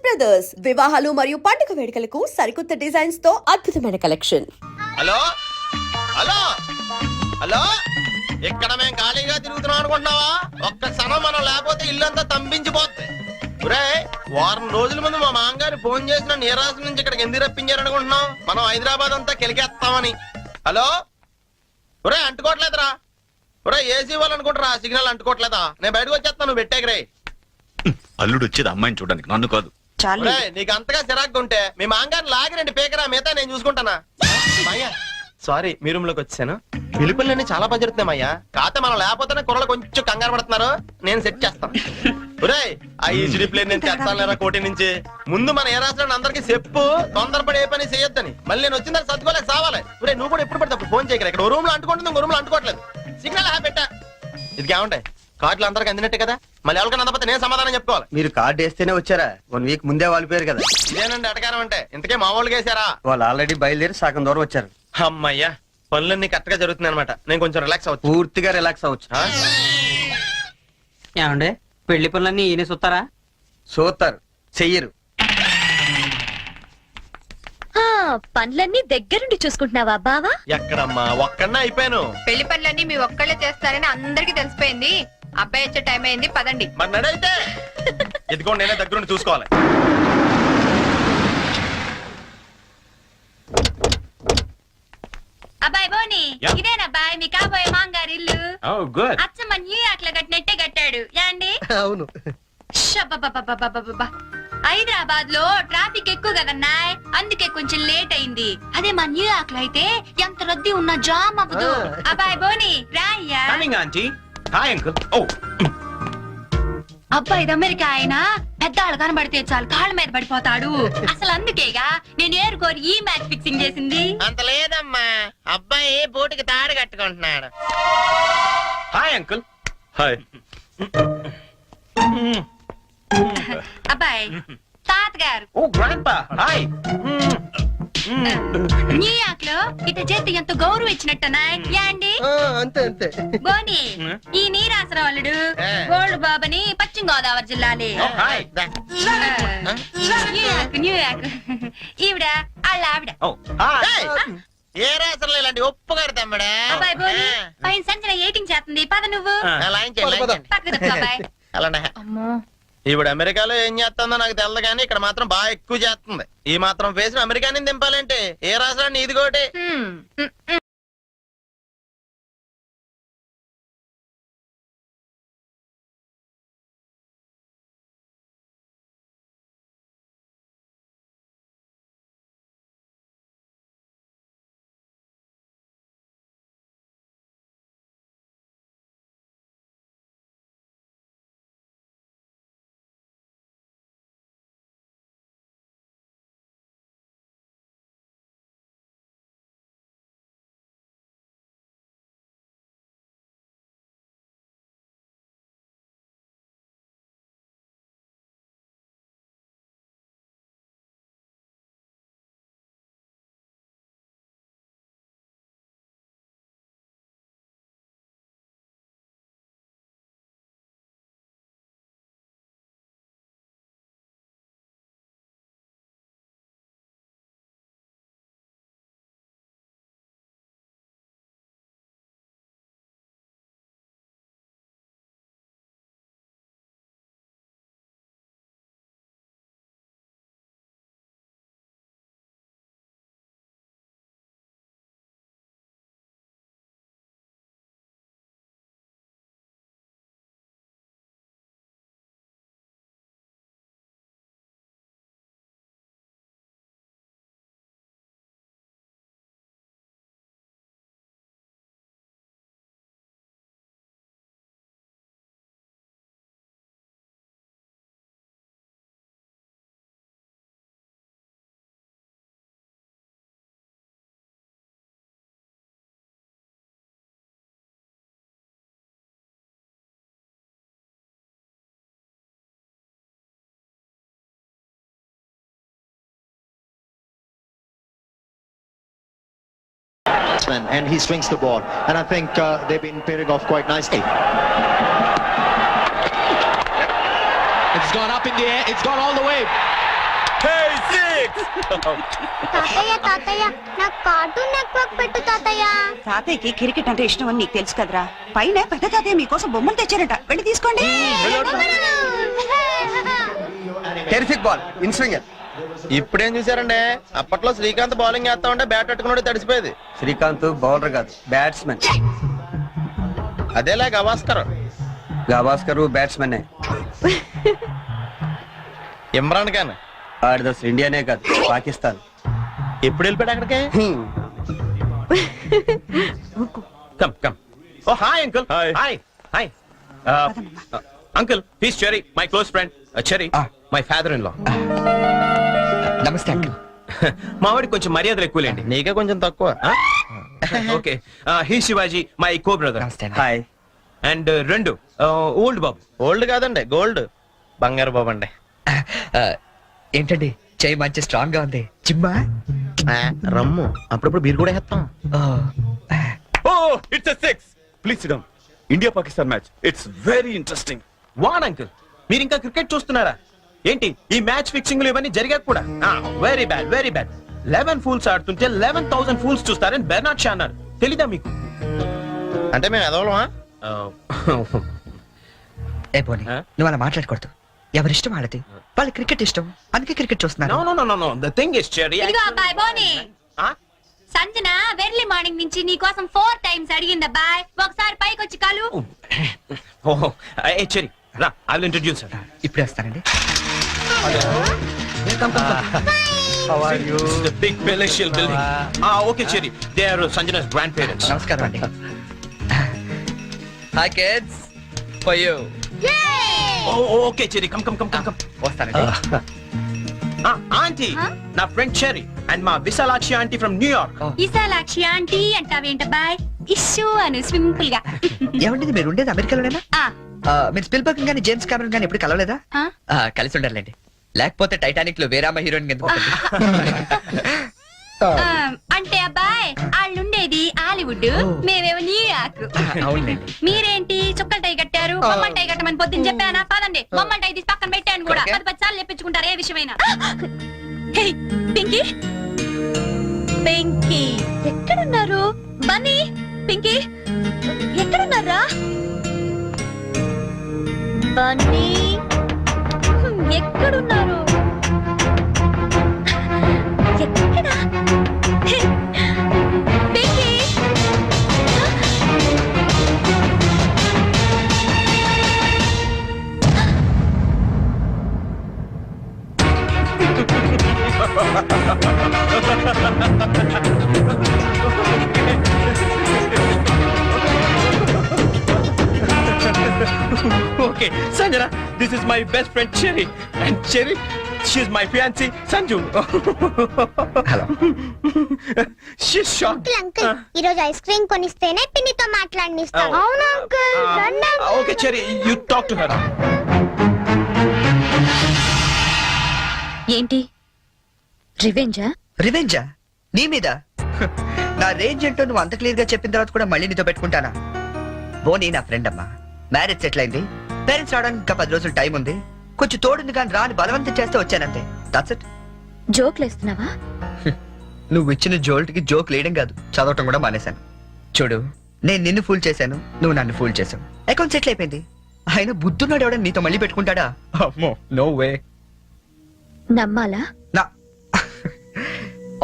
Brothers వివాహాలు మరియు పండుగ వేడుకలకు సరికొత్త డిజైన్స్ తో అద్భుతమైన కలెక్షన్. హలో హలో హలో, ఇక్కడ మేము ఖాళీగా తిరుగుతున్నాం అనుకుంటున్నావా? ఒక్క క్షణం మనం లేకపోతే ఇల్లంతా తంపించిపోద్ది. వారం రోజుల ముందు మా మామగారు ఫోన్ చేసిన నీరాశ నుంచి ఇక్కడికి ఎందుకు రప్పించారనుకుంటున్నాం? మనం హైదరాబాద్ అంతా కెలికేస్తామని. హలో ఒరే, అంటుకోవట్లేదురా. ఒరే, ఏసీ వాళ్ళు అనుకుంటారా సిగ్నల్ అంటుకోవట్లేదా? నేను బయటకు వచ్చేస్తాను, నువ్వు పెట్టేకరే. అల్లుడు వచ్చేది అమ్మాయిని చూడడానికి, నన్ను కాదు. నీకు అంతగా చిరాకు ఉంటే మీ మామగారిని లాగి రండి పేకరా, మిగతా నేను చూసుకుంటానా. సారీ, మీ రూమ్ లోకి వచ్చాను. పిలుపులన్నీ చాలా బాగా జరుగుతున్నామయ్యా. కాకపోతే మనం లేకపోతేనే కుర్రలు కొంచెం కంగారు పడుతున్నారు. నేను సెట్ చేస్తాను. ఒరే, ఆ ఈజీ ప్లేన్ నేను తెస్తాను కోటి నుంచి. ముందు మన ఏ రాష్ట్రాన్ని అందరికీ చెప్పు, తొందరపడి ఏ పని చేయొద్దని. మళ్ళీ నేను వచ్చిన సర్దుకోలేక సావాలి. ఒరే, నువ్వు కూడా ఎప్పుడు పడితే అప్పుడు ఫోన్ చేయగలరు. ఇక్కడ రూమ్ లో అంటుకుంటుంది, ఇంకో రూమ్ లో అంటుకోవట్లేదు. సిగ్నల్ పెట్టా. ఇది ఏముంటాయి, కార్డులు అందరికి అందినట్టే కదా. మళ్ళీ ఎవరికైనా అందకపోతే నేను సమాధానం చెప్పుకోవాలి. మీరు కార్డు వేస్తేనే వచ్చారా? 1 వీక్ ముందే వాళ్ళిపోయారు కదా. ఇదేనండి అటకారం అంటే. ఇంతకే మా వాళ్ళు వేసారా? వాళ్ళు ఆల్రెడీ బయలుదేరి సగం దూరం వచ్చారు. అమ్మయ్యా, పనులన్నీ కరెక్ట్ గా జరుగుతున్నాయి అనమాట. నేను కొంచెం రిలాక్స్ అవచ్చు. పూర్తిగా రిలాక్స్ అవ్వచ్చు. ఏమండే, పెళ్లి పనులన్నీ ఈయన చూస్తారా? సూతారు, చెయ్యరు. పనులన్నీ దగ్గరుండి చూసుకుంటున్నావా బావా? ఎక్కడమ్మా, ఒక్కడనే అయిపోయాను. పెళ్లి పనులన్నీ మీ ఒక్కళ్ళే చేస్తారని అందరికి తెలిసిపోయింది. అబ్బాయి వచ్చే టైం అయింది, పదండి. మరి నడైతే ఇదిగోండి, నేనే దగ్గరుండి చూసుకోవాలి. అబ్బాయి బోని, ఇదేనబ్బాయి మీ కాబోయే మాంగారి ఇల్లు. అచ్చమ్మ న్యూయార్క్ లో కట్టినట్టే కట్టాడు యాండి. అవును. హైదరాబాద్ లో ట్రాఫిక్ ఎక్కువ కదన్నాయ్, అందుకే కొంచెం లేట్ అయింది. అదే మా న్యూయార్క్ లో అయితే ఎంత రద్దీ ఉన్నా జామ్ అవ్వదు. అబ్బాయి బోని రాయ్యా. అబ్బాయి అమెరికా ఆయన పెద్దాళ్ళు కనబడితే చాలు కాళ్ళ మీద పడిపోతాడు. అసలు అందుకేగా నేను ఏరుకోరి ఈ మ్యాచ్ ఫిక్సింగ్ చేసింది. అంత లేదమ్మా, అబ్బాయి బోటుకి తాడు కట్టుకుంటున్నాడు. Hi uncle. హాయ్. అబ్బాయి తాతగారు. ఓ గ్రాండ్పా, హాయ్. న్యూయార్క్ లో ఇట చేతి ఎంత గౌరవం ఇచ్చినట్టనాయ్ యాండి. అంతే అంతే. బోని, ఈ నీరాసరావులుడు గోల్డ్ బాబని పశ్చిమ గోదావరి జిల్లాలే. New York New York. ఈవిడ వాళ్ళ ఆవిడ. ఏ రాసరలో ఇలాంటి ఒప్పు కడతామ్మడా. అబ్బాయి బోని, పైన సంచన ఎయిటింగ్ చేస్తుంది, పద నువ్వు పక్కన అబ్బాయి. అలానే. అమ్మో, ఇప్పుడు అమెరికాలో ఏం చేస్తుందో నాకు తెలదు కానీ ఇక్కడ మాత్రం బాగా ఎక్కువ చేస్తుంది. ఈ మాత్రం ఫేస్ అమెరికాని దింపాలంటే ఏ రాష్ట్రాన్ని ఇది కోటి. And he swings the ball, and I think they've been pairing off quite nicely. It's gone up in the air, it's gone all the way. తాతయ్య తాతయ్య నాకు కార్టూన్ నెట్వర్క్ పెట్టు తాతయ్య. తాతయ్యకి క్రికెట్ అంటే ఇష్టం అని నీకు తెలుసు కదరా. పైన పెద్ద తాతయ్య మీకోసం బొమ్మలు తెచ్చారట, వెళ్ళి తీసుకోండి. Terrific ball in swinger. ఇప్పుడేం చూసారండి, అప్పట్లో శ్రీకాంత్ బౌలింగ్ వేస్తా ఉంటే బ్యాట్ పట్టుకున్నాడు తడిసిపోయేది. శ్రీకాంత్ బౌలర్ కాదు, బ్యాట్స్మెన్. అదేలా గవాస్కర్. గవాస్కర్ బ్యాట్స్మెన్. ఇమ్రాన్ ఖాన్ ఆడిది అసలు ఇండియానే కాదు, పాకిస్తాన్. ఎప్పుడు వెళ్ళిపోయాడు అక్కడికి? Come, come. Oh, hi, uncle. Hi. Hi. Hi. Uncle, he's Cherry, my close friend. Cherry, my father-in-law. నమస్తే అంకుల్. మావాడికి కొంచెం మర్యాదలు ఎక్కువలేండి. నీకే కొంచెం తక్కువ. Okay, he Shivaji, my co brother. Hi. And రెండు ఓల్డ్ బాబు. ఓల్డ్ కాదండి, గోల్డ్. బంగారు బాబు అండి. ఏంటండి చెయ్యి మంచి స్ట్రాంగ్ గా ఉంది. జిమ్మా రమ్ము అప్పుడప్పుడు బీర్ కూడా వేస్తాం. Oh, it's a 6. Please sit down. India-Pakistan match. It's very interesting. వాన్ అంకుల్, మీరు ఇంకా క్రికెట్ చూస్తున్నారా ఏంటి? ఈ మ్యాచ్ ఫిక్సింగ్లు ఇవన్నీ జరిగాక కూడా very bad, very bad. 11 fools ఆడుతుంటే 11,000 ఫూల్స్ చూస్తారని బెర్నార్డ్ షా అన్నారు. తెలీదా మీకు? అంటే మేము ఎదవలమా? ఏ పోనీ నువ్వు అలా మాట్లాడకూడదు. ఎవరిష్టం వాళ్ళది, వాళ్ళ క్రికెట్ ఇష్టం, అందుకే క్రికెట్ చూస్తున్నారు. No, no, no, no, no. The thing is, Cherry. ఇదిగో అబ్బాయి బోని, Huh? సంజన వెర్లీ మార్నింగ్ నుంచి నీ కోసం 4 times అడిగింది అబ్బాయి. ఒకసారి పైకి వచ్చి కలు. Oh, hey, Cherry. Ra, I will introduce her. ఇప్పుడే వస్తానండి. This is the big palatial building. Okay, Cherry. They are Sanjana's grandparents. నమస్కారం అండి. Hi kids, for you. Oh, okay, Cherry. Come. వస్తానండి. Auntie, నా ఫ్రెండ్ Cherry and మా Vishalakshi auntie from New York. Isalakshi auntie అంటావేంటబ్బాయ్? ఇష్యూ అను simple గా. ఏమండి మీరు ఉండేది అమెరికాలోనేనా? ఆ, మీరు స్పిల్బర్గ్ గానీ జేమ్స్ కెమెరన్ గానీ ఎప్పుడు కలవలేదా? ఆ? కలిసి ఉండాలండి, లేకపోతే టైటానిక్ లో వేరామ హీరోయిన్ ఎందుకు ఉంటుంది? అంటే అబ్బాయి వాళ్ళుండేది హాలీవుడ్, మేమేమో న్యూయార్క్. అవునండి. మీరేంటి చుక్కల టై కట్టారు? బొమ్మల టై కట్టమని పొద్దున్న చెప్పానా? పదండి, బొమ్మల టై తీసి పక్కన పెట్టాను కూడా. 10 సార్లు చెప్పించుకుంటారు ఏ విషయమైనా. హే, పింకీ, పింకీ ఎక్కడున్నారు? బన్నీ, పింకీ ఎక్కడున్నారా? బన్నీ ఎక్కడున్నారు? ఎక్కడా? హే, Pinky. Okay, Sanjana, this is my best friend Cherry. And Cherry, she's my fiancée, Sanju. Hello. She's shocked. Uncle ఈ రోజు ఐస్ క్రీమ్ కొనిస్తేనే పిన్నితో మాట్లాడనిస్తాను. అవును uncle. Okay, Cherry, you talk to her. ఏంటి రివెంజా? రివెంజా నీ మీద? నా రేంజ్ ఏంటో నువ్వు అంత క్లియర్ గా చెప్పిన తర్వాత కూడా మళ్ళీ నీతో పెట్టుకుంటానా? బోనీ నా ఫ్రెండ్ అమ్మా, మ్యారేజ్ సెటిల్ అయింది, పేరెంట్స్ రావడానికి ఇంకా 10 రోజులు టైం ఉంది, కొంచెం తోడుంది కానీ రాని బలవంతం చేస్తే వచ్చానంతే. That's it. జోక్లు వేస్తున్నావా? నువ్వు ఇచ్చిన జోల్ట్ కి జోక్ లేయడం కాదు, చదవటం కూడా మానేశాను. చూడు, నేను నిన్ను ఫూల్ చేశాను, నువ్వు నన్ను ఫూల్ చేశావు, అకౌంట్ సెటిల్ అయిపోయింది. ఆయన బుద్ధున్నాడు ఎవడని నీతో మళ్ళీ పెట్టుకుంటాడా? అమ్మో, నో వే. నమ్మాలా? నా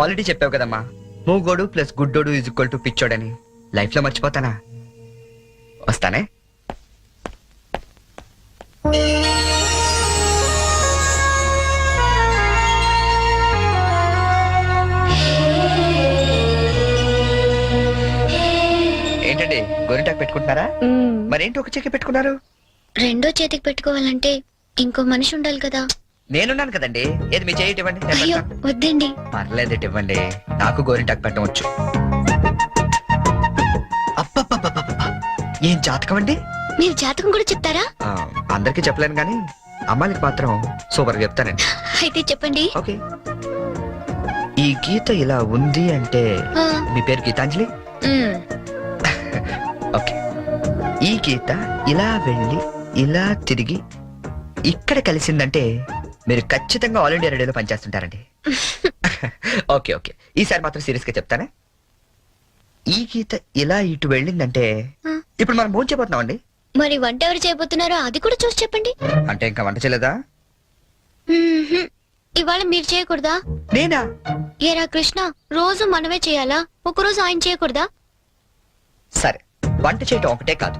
ఆల్రెడీ చెప్పావు కదమ్మా, మూగోడు ప్లస్ గుడ్డోడు ఈజ్ ఈక్వల్ టు పిచ్చోడని. లైఫ్ లో మర్చిపోతానా? వస్తానే. ఏంటండి గోరింటాకు పెట్టుకుంటున్నారా? మరేంటి ఒక చెక్కి పెట్టుకున్నారు? రెండో చేతికి పెట్టుకోవాలంటే ఇంకో మనిషి ఉండాలి కదా. నేనున్నాను కదండి. ఏది మీ చేయి ఇవ్వండి. అయ్యో వద్దండి. పర్లేదు ఇవ్వండి, నాకు గోరింటాకు పెట్టవచ్చు. అబ్బబ్బబ్బబ్బబ్బ, ఏం జాతకం అండి? మీరు జాతకం కూడా చెప్తారా? అందరికీ చెప్పలేను కానీ అమ్మాయికి మాత్రం సూపర్ గా చెప్తానండి. అయితే చెప్పండి. ఓకే, ఈ గీత ఇలా ఉంది అంటే ఆ, మీ పేరు గీతాంజలి? మ్, ఓకే, ఈ గీత ఇలా వెళ్ళి ఇలా తిరిగి ఇక్కడ కలిసిందంటే మీరు ఖచ్చితంగా ఆల్ ఇండియా రేడియోలో పనిచేస్తుంటారండి. ఓకే ఓకే, ఈసారి మాత్రం సీరియస్ గా చెప్తానే. ఈ గీత ఇలా ఇటు వెళ్ళిందంటే ఇప్పుడు మనం భోజనం చేయబోతున్నాం అండి. మరి వంట ఎవరు చేయబోతున్నారో అది కూడా చూసి చెప్పండి. అంటే ఇంకా వంట చేయలేదా? ఇవాళ మీరు చేయకూడదా? నేనా? ఏరా కృష్ణ, రోజు మనమే చేయాలా? ఒకరోజు ఆయన చేయకూడదా? సరే, వంట చేయటం ఒకటే కాదు,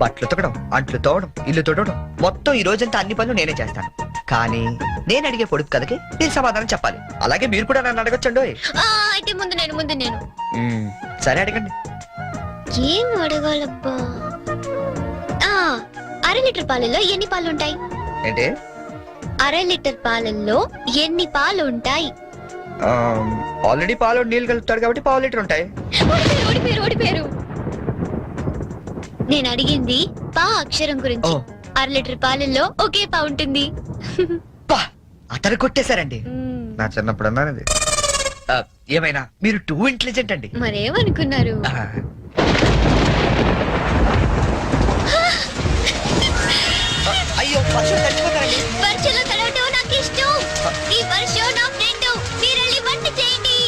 బట్టలు ఉతకడం, అంట్లు తోవడం, ఇల్లు తుడవడం, మొత్తం ఈ రోజంతా అన్ని పనులు నేనే చేస్తాను. కానీ నేను అడిగే పొడుపు కథకి నేను సమాధానం చెప్పాలి. అలాగే మీరు కూడా నన్ను అడగొచ్చండి. అయితే ముందు నేను సరే అడగండి. ఏం అడగాలబ్బా? 1/2 లీటర్ పాలల్లో ఎన్ని పాలు ఉంటాయి? ఏంటి? 1/2 లీటర్ పాలల్లో ఎన్ని పాలు ఉంటాయి? ఆల్రెడీ పాలు నీళ్ళు కలుపుతాడు కాబట్టి 1/2 లీటర్ ఉంటాయి. ఓడిపోయారు. నేను అడిగింది పా అక్షరం గురించి. 1/2 లీటర్ పాలల్లో ఒకే పా ఉంటుంది. అతను కొట్టేశారండి. నా చిన్నప్పుడు అన్నానండి. ఏమైనా మీరు టూ ఇంటెలిజెంట్ అండి. మరేమనుకున్నారు? అయ్యో, వర్షం తడిచిపోతారండి. వర్షంలో తడవటం నాకు ఇష్టం. ఈ వర్షం నా ఫ్రెండ్. మీరెళ్ళి వంట చేయండి.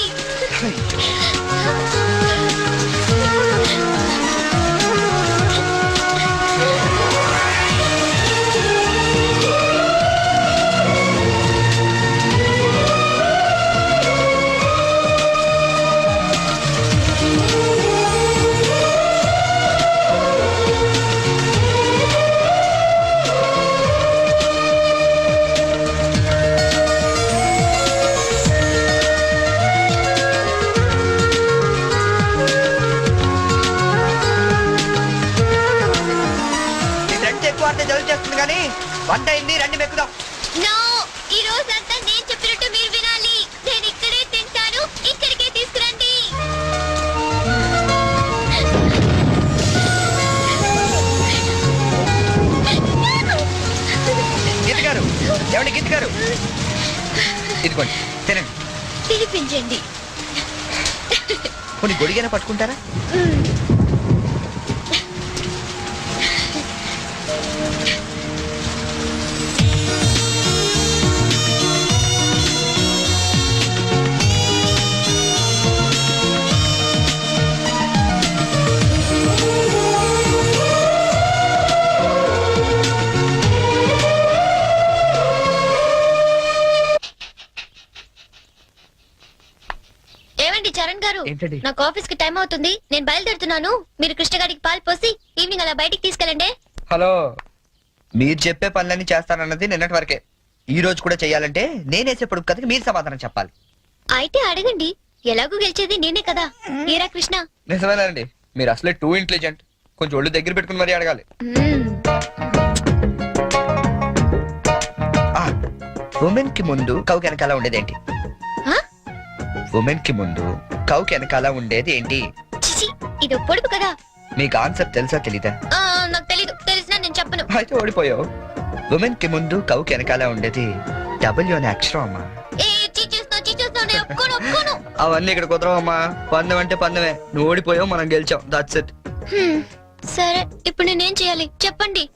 జలుబు చేస్తుంది కానీ వంట అయింది, రండి మెక్కుదాం. నో, ఈ రోజంతా నేను చెప్పినట్టు మీరు వినాలి. నేను ఇక్కడే తింటాను, ఇక్కడికే తీసుకురండి. గీత గారు, ఏమండి గీత గారు, ఇదిగోండి తినండి. తినిపించండి. కొన్ని గొడిగైనా పట్టుకుంటారా? చరణ్ గారు, ఏంటండి? నాకు ఆఫీస్ కి టైం అవుతుంది. నేను బయలుదేరుతున్నాను. మీరు కృష్ణ గారికి పాలు పోసి ఈవినింగ్ అలా బయటికి తీసుకెళ్ళండి. హలో, మీరు చెప్పే పనులన్నీ చేస్తానన్నది నిన్నటి వరకే. ఈ రోజు కూడా చెయ్యాలంటే నేనేసే పొడుపు కథకి మీరు సమాధానం చెప్పాలి. అయితే అడగండి. ఎలాగూ గెలిచేది నేనే కదా. ఏరా కృష్ణ? నిజమేనండి, మీరు అసలే టూ ఇంటెలిజెంట్. కొంచెం ఒళ్ళు దగ్గర పెట్టుకుని మరీ అడగాలి. ఉమెన్ కి ముందు కౌ వెనకాల ఉండేదేంటి? ఉమెన్ కి ముందు కౌకి వెనకాల ఉండేది ఏంటి? ఇది పొడుపు కదా. మీకు ఆన్సర్ తెలుసా తెలీదా? నాకు తెలీదు. తెలిసినా నేను చెప్పను. అయితే ఓడిపోయావు. ఉమెన్ కి ముందు కౌకి వెనకాల ఉండేది డబ్ల్యూ అనే అక్షరం అమ్మా. అవన్నీ ఇక్కడ కుదరవమ్మా. పందెం అంటే పందెమే. నువ్వు ఓడిపోయావు, మనం గెలిచాం. That's it. సరే, ఇప్పుడు నేనేం చేయాలి చెప్పండి.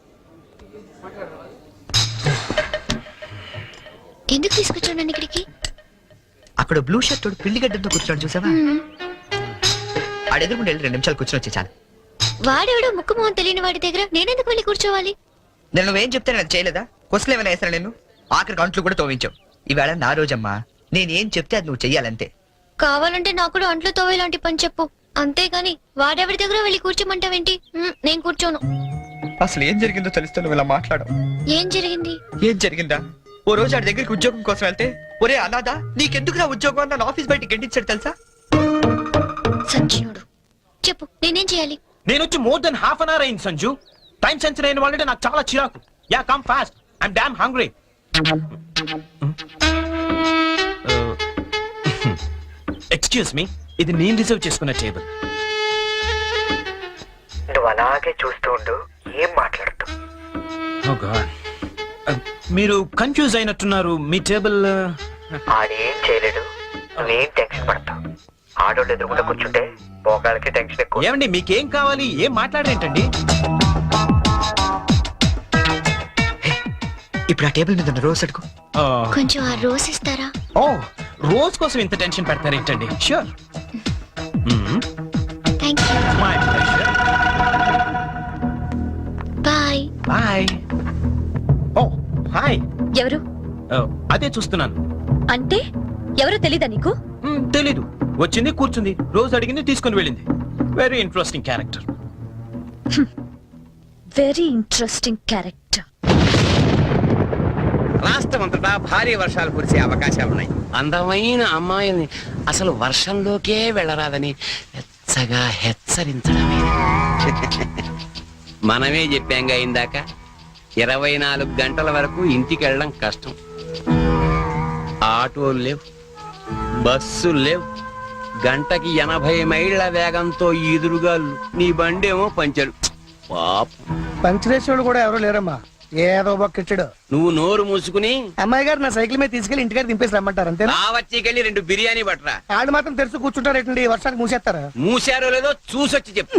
ఎందుకు తీసుకొచ్చాను ఇక్కడికి? అక్కడ బ్లూ షర్ట్ పిల్లిగడ్డంతో కూర్చోండి, చూసావా? ఆడెదురుకుంటే 2 నిమిషాలు కూర్చొని వచ్చే చాలు. వాడెవడో ముక్కు మొహం తెలియని వాడి దగ్గర నేనెందుకు వెళ్ళి కూర్చోవాలి? నేను నువ్వేం చెప్తే నేను చేయలేదా? క్వశ్చన్ ఏమైనా వేసాను నేను? ఆఖరికి అంట్లు కూడా తోవించావు. ఈవేళ నా రోజమ్మా. నేనేం చెప్తే అది నువ్వు చెయ్యాలంతే. కావాలంటే నాకు కూడా అంట్లు తోవేలాంటి పని చెప్పు. అంతేగాని వాడెవడి దగ్గర వెళ్ళి కూర్చోమంటావేంటి? నేను కూర్చోను. అసలు ఏం జరిగిందో తెలిస్తే నువ్వు ఇలా మాట్లాడవు. ఏం జరిగింది? ఏం జరిగిందా? ఓ రోజు ఆడి దగ్గరికి ఉద్యోగం కోసం వెళ్తే, ఒరే అనాథ, నీకెందుకు నా ఉద్యోగం అన్న ఆఫీస్ బయటికి గెంటించాడు తెలుసా? సంజయుడు, చెప్పు నేనేం చేయాలి? నేను వచ్చి more than half an hour అయింది సంజు. టైం సెన్స్ అయిన వాళ్ళంటే నాకు చాలా చిరాకు. Yeah, come fast, I'm damn hungry. Excuse me, ఇది నేను రిజర్వ్ చేసుకున్న టేబుల్. నువ్వు అలాగే చూస్తూ ఉండు, ఏం మాట్లాడుతూ. ఓ గాడ్, మీరు కన్ఫ్యూజ్ అయినట్టున్నారు. మీ టేబుల్ ఆడేం చేయలేడు, నువ్వేం టెన్షన్ పడతావు. ఆడోళ్ళు ఎదురుకుండా కూర్చుంటే మోకాళ్ళకి టెన్షన్ ఎక్కువ. ఏమండి, మీకేం కావాలి? ఏం మాట్లాడరేంటండి? ఇప్పుడు ఆ టేబుల్ మీద ఉన్న రోజ్ అడుగు. కొంచెం ఆ రోజ్ ఇస్తారా? ఓ రోజ్ కోసం ఇంత టెన్షన్ పెడతారేంటండి? Sure. Thank you. My pleasure. Bye. Bye. Oh hi. ఎవరు అదే చూస్తున్నాను. అంటే ఎవరు తెలీదా నీకు? తెలీదు. వచ్చింది, కూర్చుంది, రోజు అడిగింది, తీసుకుని వెళ్ళింది. Very interesting character. Very interesting character. రాష్ట్రం అంతటా భారీ వర్షాలు కురిసే అవకాశాలున్నాయి. అందమైన అమ్మాయిల్ని అసలు వర్షంలోకే వెళ్ళరాదని వెచ్చగా హెచ్చరించడమే. మనమే చెప్పాంగా ఇందాక, 24 గంటల వరకు ఇంటికి వెళ్ళడం కష్టం. ఆటోలు లేవు, బస్సులు లేవు, గంటకి 80 మైళ్ళ వేగంతో ఎదురుగాళ్ళు, నీ బండేమో పంచరు. పాపం, పంచరేశ్వరుడు కూడా ఎవరు లేరమ్మా, ఏదో బొక్కిచ్చాడు. నువ్వు నోరు మూసుకుని అమ్మాయి గారు నా సైకిల్ మీద తీసుకెళ్లి ఇంటికాడ దింపేసి రమ్మంటారు అంతే. వచ్చి 2 బిర్యానీ పట్టరా. ఆడు మాత్రం తెరుచు కూర్చుంటారు ఏంటండి, వర్షానికి మూసేస్తారా? మూసారో లేదో చూసొచ్చి చెప్పు.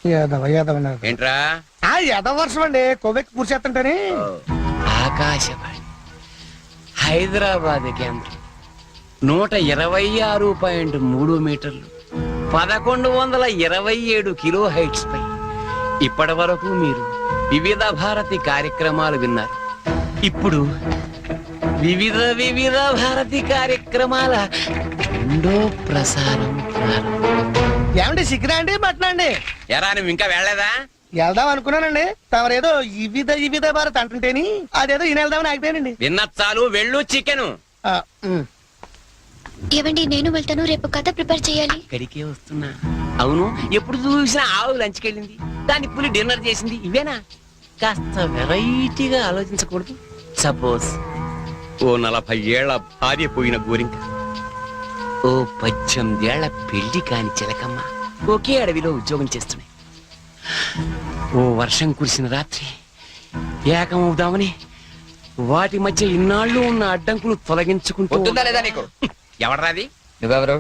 యాదవ యాదవ ఏంట్రా? యాదవ వర్షం అండి, కొవ్వెక్కి కూర్చేస్తుంటేనే. ఆకాశవాణి హైదరాబాద్ కేంద్రం 126.3 మీటర్లు, 1127 కిలో హైట్స్ పై ఇప్పటి వరకు మీరు వివిధ భారతి కార్యక్రమాలు విన్నారు. ఇప్పుడు వివిధ భారతి కార్యక్రమాల రెండో ప్రసారం ప్రారంభం. ఏమండి సిగ్గురా అండి మటనా అండి? ఎరా నువ్వు ఇంకా వెళ్ళలేదా? వెళ్దాం అనుకున్నానండి, తమరేదో వివిధ భారత్ అంటుంటేని అదేదో ఈయన వెళ్దామని ఆగిపోయానండి. విన్న చాలు, వెళ్ళు. చికెను ఏవండి, నేను వెళ్తాను. రేపు కథ ప్రిపేర్ చేయాలి. ఇక్కడికే వస్తున్నా. అవును, ఎప్పుడు చూసినా ఆవు లంచ్కి వెళ్ళింది, దాని పులి డిన్నర్ చేసింది. ఇవేనా? కాస్త వెరైటీగా ఆలోచించకూడదు? సపోజ్ ఓ 40 ఏళ్ల భార్య పోయిన గోరింక, ఓ 18 ఏళ్ల పెళ్లి కాని చిలకమ్మ ఒకే అడవిలో ఉద్యోగం చేస్తున్నాయి. ఓ వర్షం కురిసిన రాత్రి ఏకమవుదామని వాటి మధ్య ఇన్నాళ్ళు ఉన్న అడ్డంకులు తొలగించుకుంటూ. లేదా నీకు? ఎవడరాది? నువ్వెవరు?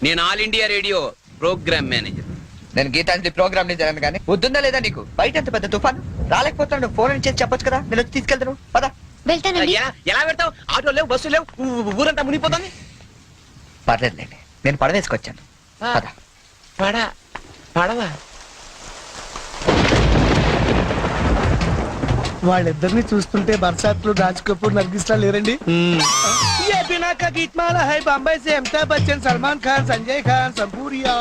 నేను All India Radio programme manager. నేను గీతాంజలి ప్రోగ్రామ్ నుంచి జరగను కానీ వద్దుందా లేదా నీకు? బయట ఎంత పెద్ద తుఫాను, రాలేకపోతున్నాడు. ఫోన్ చేసి చెప్పొచ్చు కదా, నేను వచ్చి తీసుకెళ్తాను. పదా. వెళ్తానండి. ఎలా పెడతావు? ఆటో లేవు, బస్సు లేవు, ఊరంతా మునిగిపోతుంది. పర్లేదులేండి, నేను పడవేసుకొచ్చాను. పదా. పడవా? వాళ్ళిద్దరిని చూస్తుంటే బర్సాత్లు, రాజ్ కపూర్, నర్గిస్లా లేరండి. ये बिना का गीतमाला है बॉम्बे से अमिताभ बच्चन, सलमान खान, संजय खान, संपूरिया,